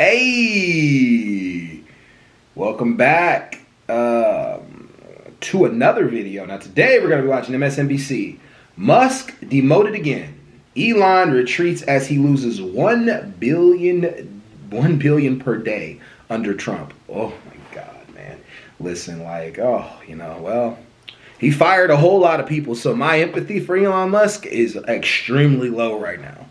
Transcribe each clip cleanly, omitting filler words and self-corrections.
Hey, welcome back to another video. Now today we're going to be watching MSNBC. Musk demoted again. Elon retreats as he loses $1 billion per day under Trump. Oh my God, man. Listen, he fired a whole lot of people, so my empathy for Elon Musk is extremely low right now.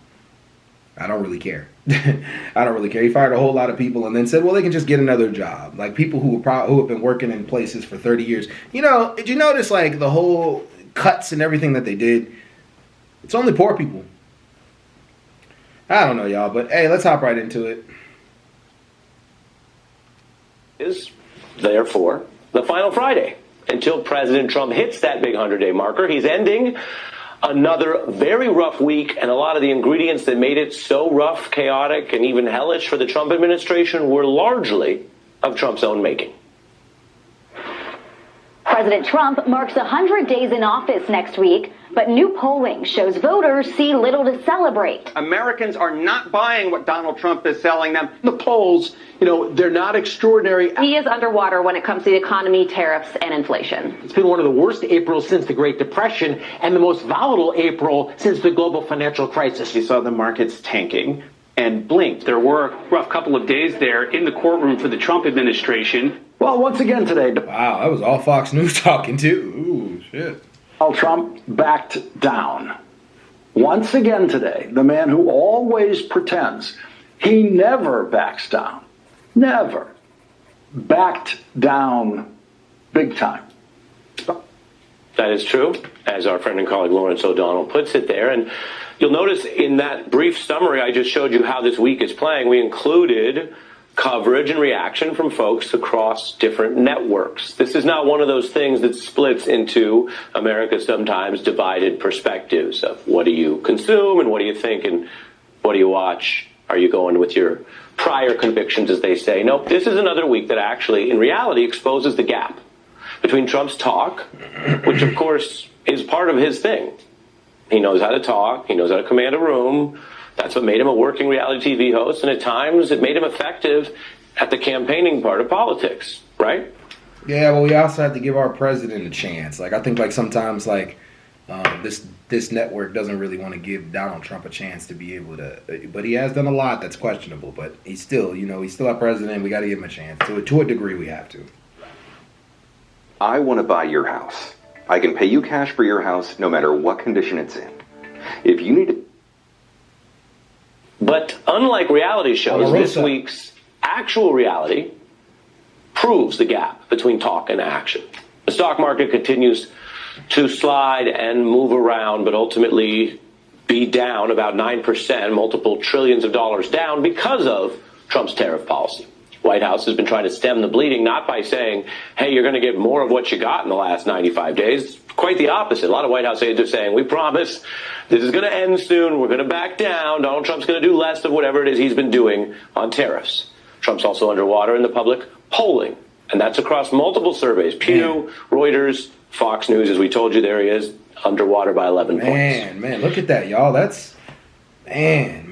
I don't really care. I don't really care. He fired a whole lot of people and then said, well, they can just get another job. Like people who have been working in places for 30 years. You know, did you notice like the whole cuts and everything that they did? It's only poor people. I don't know, y'all, but hey, let's hop right into it. Is therefore the final Friday until President Trump hits that big 100-day marker. He's ending another very rough week, and a lot of the ingredients that made it so rough, chaotic, and even hellish for the Trump administration were largely of Trump's own making. President Trump marks 100 days in office next week, but new polling shows voters see little to celebrate. Americans are not buying what Donald Trump is selling them. The polls, they're not extraordinary. He is underwater when it comes to the economy, tariffs, and inflation. It's been one of the worst Aprils since the Great Depression and the most volatile April since the global financial crisis. You saw the markets tanking and blinked. There were a rough couple of days there in the courtroom for the Trump administration. Well, once again today, wow, that was all Fox News talking too. Ooh, shit. Donald Trump backed down. Once again today, the man who always pretends he never backs down, never backed down big time. That is true, as our friend and colleague Lawrence O'Donnell puts it there. And you'll notice in that brief summary I just showed you how this week is playing, we included coverage and reaction from folks across different networks. This is not one of those things that splits into America's sometimes divided perspectives of what do you consume and what do you think and what do you watch? Are you going with your prior convictions, as they say? Nope, this is another week that actually, in reality, exposes the gap between Trump's talk, which of course is part of his thing. He knows how to talk, he knows how to command a room. That's what made him a working reality TV host, and at times it made him effective at the campaigning part of politics, right? Yeah, well, we also have to give our president a chance. I think sometimes this network doesn't really want to give Donald Trump a chance to be able to, but he has done a lot that's questionable. But he's still, he's still our president. We got to give him a chance. To a degree, we have to. I want to buy your house. I can pay you cash for your house no matter what condition it's in. If you need to. But unlike reality shows, this week's actual reality proves the gap between talk and action. The stock market continues to slide and move around, but ultimately be down about 9%, multiple trillions of dollars down because of Trump's tariff policy. White House has been trying to stem the bleeding, not by saying, hey, you're going to get more of what you got in the last 95 days. Quite the opposite. A lot of White House aides are saying, we promise this is going to end soon. We're going to back down. Donald Trump's going to do less of whatever it is he's been doing on tariffs. Trump's also underwater in the public polling, and that's across multiple surveys. Pew, Reuters, Fox News, as we told you, there he is, underwater by 11 points. Man, look at that, y'all. That's, man.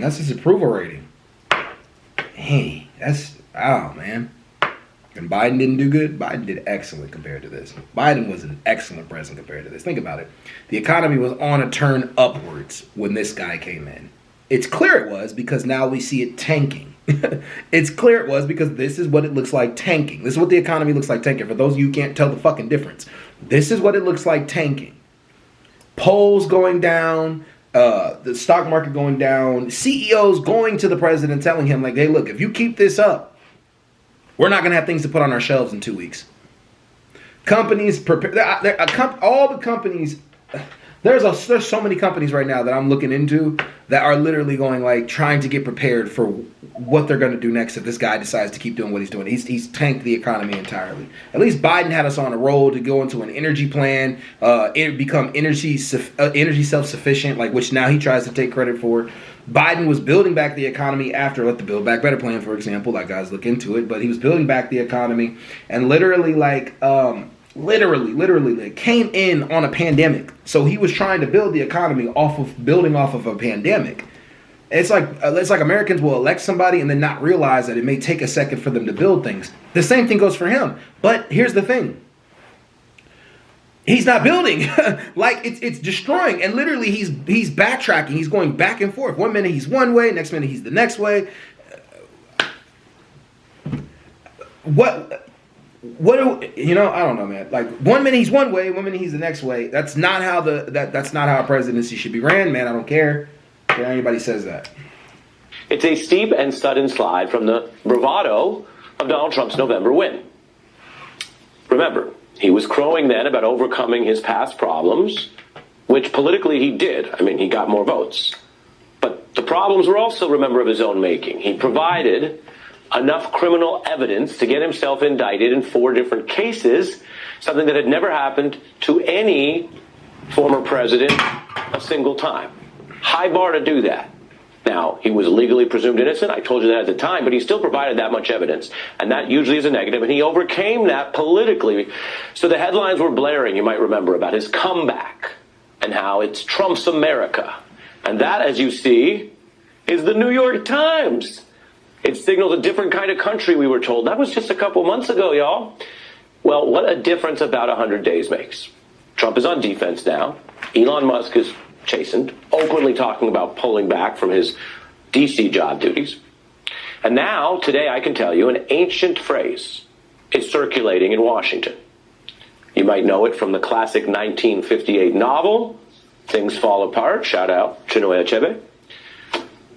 That's his approval rating. Hey, man. And Biden didn't do good. Biden did excellent compared to this. Biden was an excellent president compared to this. Think about it. The economy was on a turn upwards when this guy came in. It's clear it was because now we see it tanking. It's clear it was because this is what it looks like tanking. This is what the economy looks like tanking. For those of you who can't tell the fucking difference, this is what it looks like tanking. Polls going down. The stock market going down, CEOs going to the president telling him, hey, look, if you keep this up, we're not going to have things to put on our shelves in 2 weeks. Companies prepare. All the companies. There's so many companies right now that I'm looking into that are literally going trying to get prepared for what they're going to do next if this guy decides to keep doing what he's doing. He's tanked the economy entirely. At least Biden had us on a roll to go into an energy plan, become energy self-sufficient, which now he tries to take credit for. Biden was building back the economy after the Build Back Better plan, for example. Guys, look into it. But he was building back the economy and literally came in on a pandemic. So he was trying to build the economy building off of a pandemic. It's like Americans will elect somebody and then not realize that it may take a second for them to build things. The same thing goes for him. But here's the thing. He's not building. Like it's destroying. And literally he's backtracking. He's going back and forth. One minute he's one way, next minute he's the next way. What you know, I don't know, man. Like 1 minute he's one way, 1 minute he's the next way. That's not how that's not how a presidency should be ran, man. I don't care if anybody says that. It's a steep and sudden slide from the bravado of Donald Trump's November win. Remember, he was crowing then about overcoming his past problems, which politically he did. I mean, he got more votes. But the problems were also, remember, of his own making. He provided enough criminal evidence to get himself indicted in 4 different cases, something that had never happened to any former president a single time. High bar to do that. Now, he was legally presumed innocent. I told you that at the time, but he still provided that much evidence. And that usually is a negative, and he overcame that politically. So the headlines were blaring, you might remember, about his comeback and how it's Trump's America. And that, as you see, is the New York Times. It signals a different kind of country, we were told. That was just a couple months ago, y'all. Well, what a difference about 100 days makes. Trump is on defense now. Elon Musk is chastened, openly talking about pulling back from his D.C. job duties. And now, today, I can tell you, an ancient phrase is circulating in Washington. You might know it from the classic 1958 novel, Things Fall Apart, shout out Chinua Achebe.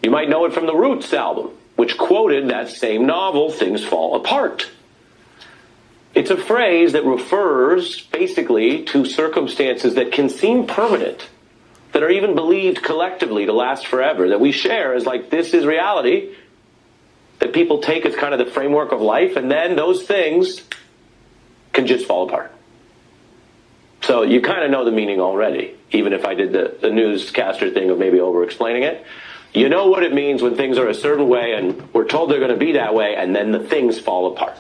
You might know it from the Roots album, which quoted that same novel, Things Fall Apart. It's a phrase that refers basically to circumstances that can seem permanent, that are even believed collectively to last forever, that we share as like this is reality, that people take as kind of the framework of life, and then those things can just fall apart. So you kind of know the meaning already, even if I did the newscaster thing of maybe over-explaining it. You know what it means when things are a certain way and we're told they're going to be that way, and then the things fall apart.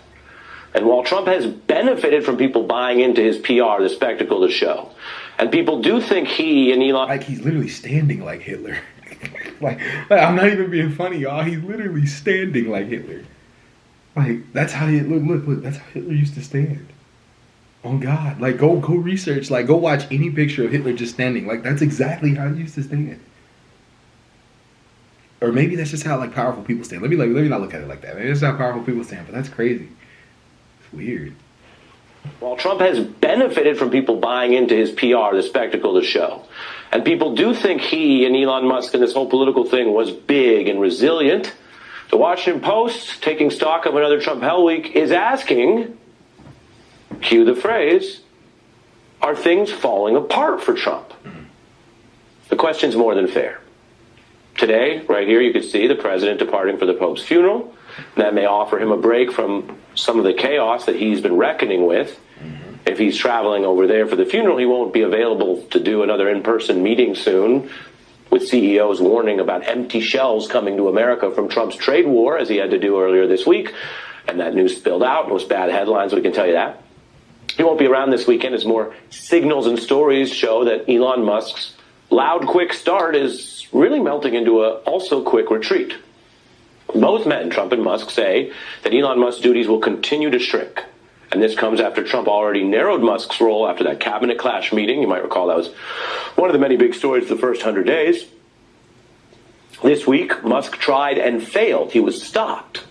And while Trump has benefited from people buying into his PR, the spectacle, the show, and people do think he and Elon... Like, he's literally standing like Hitler. like, I'm not even being funny, y'all. He's literally standing like Hitler. Like, that's how he... Look, that's how Hitler used to stand. Oh, God. Like, go research. Like, go watch any picture of Hitler just standing. Like, that's exactly how he used to stand. Or maybe that's just how, like, powerful people stand. Let me not look at it like that. Maybe that's how powerful people stand, but that's crazy. It's weird. While Trump has benefited from people buying into his PR, the spectacle, the show, and people do think he and Elon Musk and this whole political thing was big and resilient, the Washington Post, taking stock of another Trump Hell Week, is asking, cue the phrase, are things falling apart for Trump? The question's more than fair. Today, right here, you could see the president departing for the Pope's funeral. That may offer him a break from some of the chaos that he's been reckoning with. If he's traveling over there for the funeral, he won't be available to do another in-person meeting soon, with CEOs warning about empty shelves coming to America from Trump's trade war, as he had to do earlier this week. And that news spilled out. Most bad headlines, we can tell you that. He won't be around this weekend as more signals and stories show that Elon Musk's loud, quick start is really melting into a also quick retreat. Both men, Trump and Musk, say that Elon Musk's duties will continue to shrink. And this comes after Trump already narrowed Musk's role after that cabinet clash meeting. You might recall that was one of the many big stories of the first 100 days. This week, Musk tried and failed. He was stopped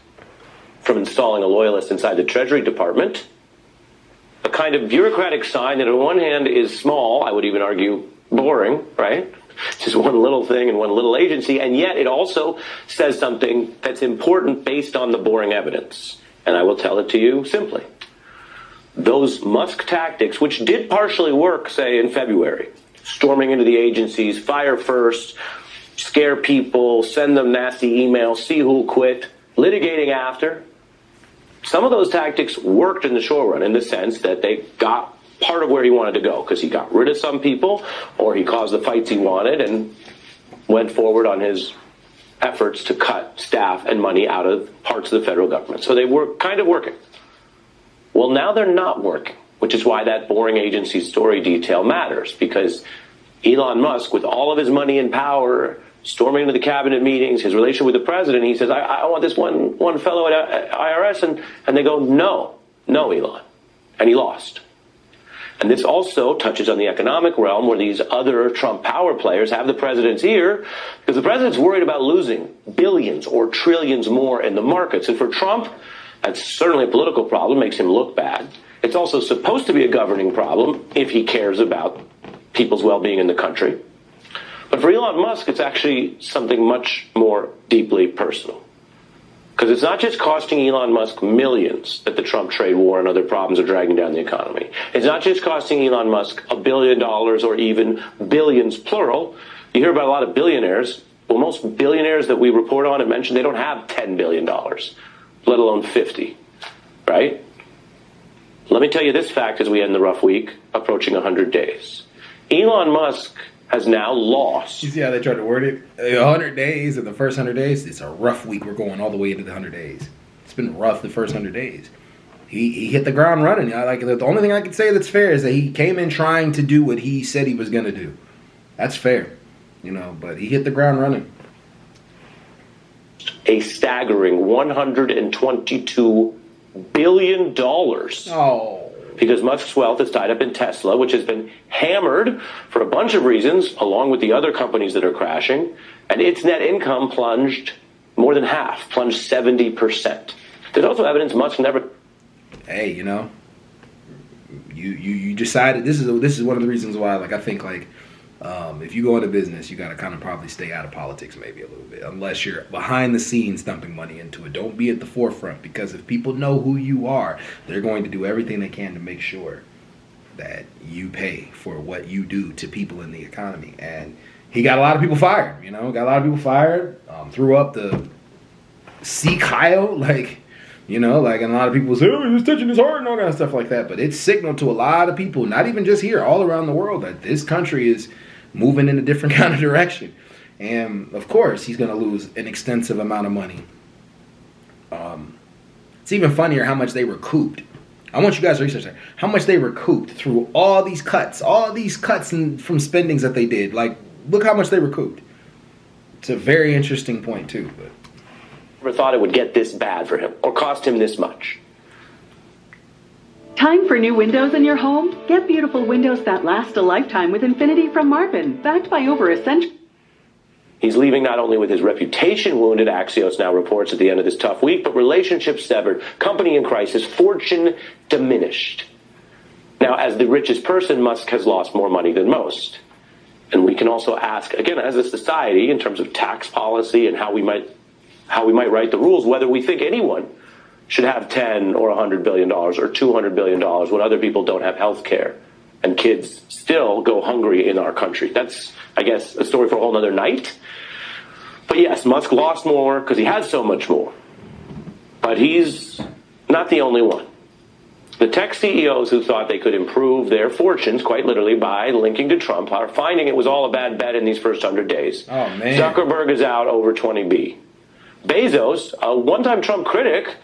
from installing a loyalist inside the Treasury Department. A kind of bureaucratic sign that on one hand is small, I would even argue boring, right? Just one little thing and one little agency, and yet it also says something that's important based on the boring evidence. And I will tell it to you simply. Those Musk tactics, which did partially work, say, in February, storming into the agencies, fire first, scare people, send them nasty emails, see who'll quit, litigating after, some of those tactics worked in the short run in the sense that they got part of where he wanted to go, because he got rid of some people or he caused the fights he wanted and went forward on his efforts to cut staff and money out of parts of the federal government. So they were kind of working. Well, now they're not working, which is why that boring agency story detail matters, because Elon Musk, with all of his money and power, storming into the cabinet meetings, his relationship with the president. He says, I want this one fellow at IRS. And they go, no, Elon. And he lost. And this also touches on the economic realm where these other Trump power players have the president's ear because the president's worried about losing billions or trillions more in the markets. And for Trump, that's certainly a political problem, makes him look bad. It's also supposed to be a governing problem if he cares about people's well-being in the country. But for Elon Musk, it's actually something much more deeply personal. Because it's not just costing Elon Musk millions that the Trump trade war and other problems are dragging down the economy. It's not just costing Elon Musk $1 billion or even billions, plural. You hear about a lot of billionaires. Well, most billionaires that we report on and mention, they don't have $10 billion, let alone 50, right? Let me tell you this fact as we end the rough week, approaching 100 days. Elon Musk has now lost. You see how they tried to word it? 100 days, and the first 100 days, it's a rough week. We're going all the way into the 100 days. It's been rough the first 100 days. He hit the ground running. The only thing I can say that's fair is that he came in trying to do what he said he was going to do. That's fair, but he hit the ground running. A staggering $122 billion. Oh. Because Musk's wealth is tied up in Tesla, which has been hammered for a bunch of reasons, along with the other companies that are crashing. And its net income plunged more than half, plunged 70%. There's also evidence Musk never... Hey, you decided, this is one of the reasons why, I think, if you go into business, you got to kind of probably stay out of politics maybe a little bit, unless you're behind the scenes dumping money into it. Don't be at the forefront, because if people know who you are, they're going to do everything they can to make sure that you pay for what you do to people in the economy. And he got a lot of people fired, threw up the sea Kyle, and a lot of people say, oh, he's touching his heart and all that stuff like that. But it's signaled to a lot of people, not even just here, all around the world, that this country is moving in a different kind of direction. And, of course, he's going to lose an extensive amount of money. It's even funnier how much they recouped. I want you guys to research that. How much they recouped through all these cuts from spendings that they did. Look how much they recouped. It's a very interesting point, too, but... Never thought it would get this bad for him or cost him this much. Time for new windows in your home? Get beautiful windows that last a lifetime with Infinity from Marvin, backed by over a century. He's leaving not only with his reputation wounded, Axios now reports at the end of this tough week, but relationships severed, company in crisis, fortune diminished. Now, as the richest person, Musk has lost more money than most. And we can also ask, again, as a society, in terms of tax policy and how we might write the rules, whether we think anyone should have $10 or $100 billion or $200 billion when other people don't have health care and kids still go hungry in our country. That's, I guess, a story for a whole other night. But yes, Musk lost more because he has so much more. But he's not the only one. The tech CEOs who thought they could improve their fortunes, quite literally, by linking to Trump are finding it was all a bad bet in these first 100 days. Oh, man. Zuckerberg is out over 20B. Bezos, a one-time Trump critic,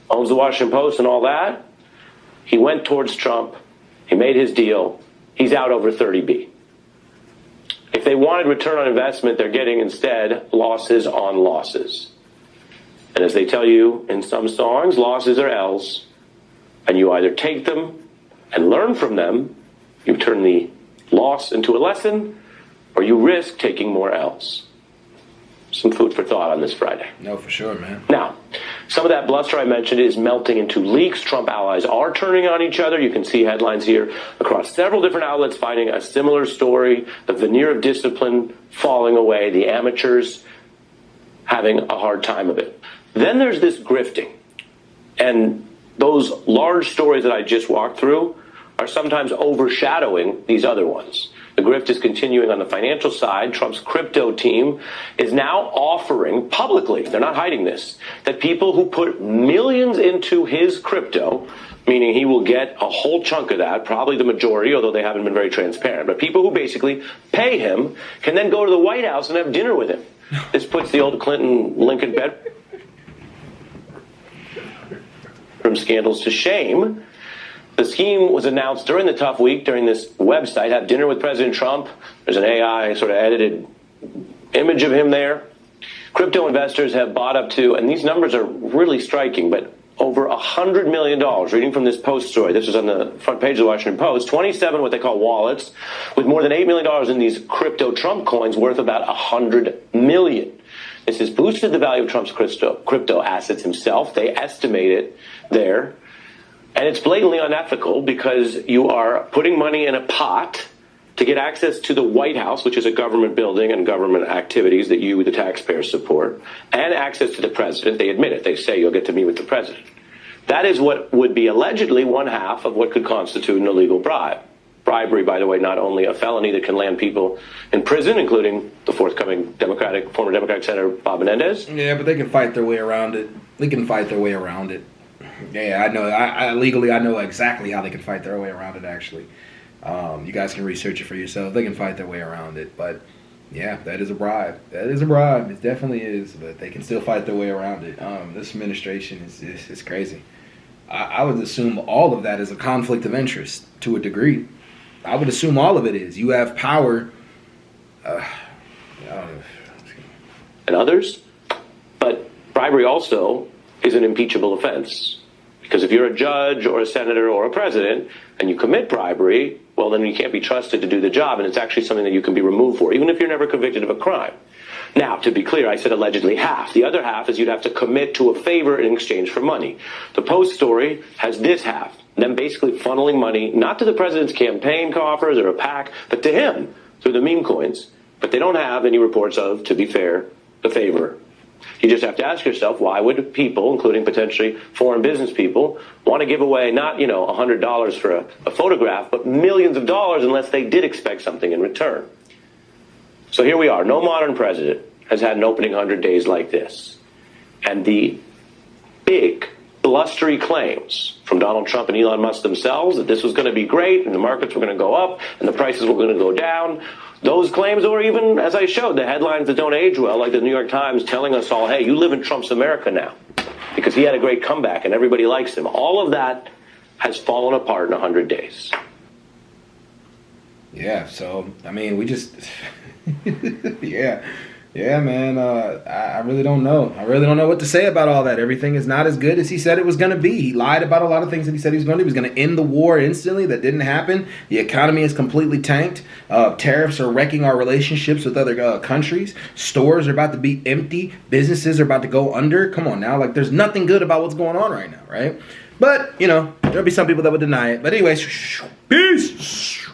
owns the Washington Post and all that. He went towards Trump. He made his deal. He's out over 30B. If they wanted return on investment, they're getting instead losses on losses. And as they tell you in some songs, losses are L's. And you either take them and learn from them, you turn the loss into a lesson, or you risk taking more L's. Some food for thought on this Friday. No, for sure, man. Now, some of that bluster I mentioned is melting into leaks. Trump allies are turning on each other. You can see headlines here across several different outlets finding a similar story. The veneer of discipline falling away. The amateurs having a hard time of it. Then there's this grifting. And those large stories that I just walked through are sometimes overshadowing these other ones. The grift is continuing on the financial side. Trump's crypto team is now offering publicly, they're not hiding this, that people who put millions into his crypto, meaning he will get a whole chunk of that, probably the majority, although they haven't been very transparent, but people who basically pay him can then go to the White House and have dinner with him. This puts the old Clinton-Lincoln bedroom scandals to shame. The scheme was announced during the tough week, during this website, have dinner with President Trump. There's an AI sort of edited image of him there. Crypto investors have bought up to, and these numbers are really striking, but over $100 million, reading from this Post story, this was on the front page of the Washington Post, 27 what they call wallets, with more than $8 million in these crypto Trump coins worth about $100 million. This has boosted the value of Trump's crypto assets himself. They estimate it there. And it's blatantly unethical because you are putting money in a pot to get access to the White House, which is a government building and government activities that you, the taxpayers, support, and access to the president. They admit it. They say you'll get to meet with the president. That is what would be allegedly one half of what could constitute an illegal bribe. Bribery, by the way, not only a felony that can land people in prison, including the forthcoming former Democratic Senator Bob Menendez. Yeah, but they can fight their way around it. They can fight their way around it. Yeah, I know. I legally, I know exactly how they can fight their way around it, actually. You guys can research it for yourself. They can fight their way around it. But, yeah, that is a bribe. That is a bribe. It definitely is. But they can still fight their way around it. This administration is crazy. I would assume all of that is a conflict of interest to a degree. I would assume all of it is. You have power. And others. But bribery also is an impeachable offense. Because if you're a judge or a senator or a president and you commit bribery, well, then you can't be trusted to do the job. And it's actually something that you can be removed for, even if you're never convicted of a crime. Now, to be clear, I said allegedly half. The other half is you'd have to commit to a favor in exchange for money. The Post story has this half. Them basically funneling money, not to the president's campaign coffers or a PAC, but to him through the meme coins. But they don't have any reports of, to be fair, the favor. You just have to ask yourself, why would people, including potentially foreign business people, want to give away not, $100 for a photograph, but millions of dollars unless they did expect something in return? So here we are. No modern president has had an opening 100 days like this. And the big, blustery claims from Donald Trump and Elon Musk themselves that this was going to be great and the markets were going to go up and the prices were going to go down, those claims, or even, as I showed, the headlines that don't age well, like the New York Times telling us all, hey, you live in Trump's America now because he had a great comeback and everybody likes him. All of that has fallen apart in 100 days. Yeah, so, I mean, we just... Yeah, man, I really don't know. I really don't know what to say about all that. Everything is not as good as he said it was going to be. He lied about a lot of things that he said he was going to do. He was going to end the war instantly. That didn't happen. The economy is completely tanked. Tariffs are wrecking our relationships with other countries. Stores are about to be empty. Businesses are about to go under. Come on now. Like, there's nothing good about what's going on right now, right? But, there'll be some people that would deny it. But anyways, peace.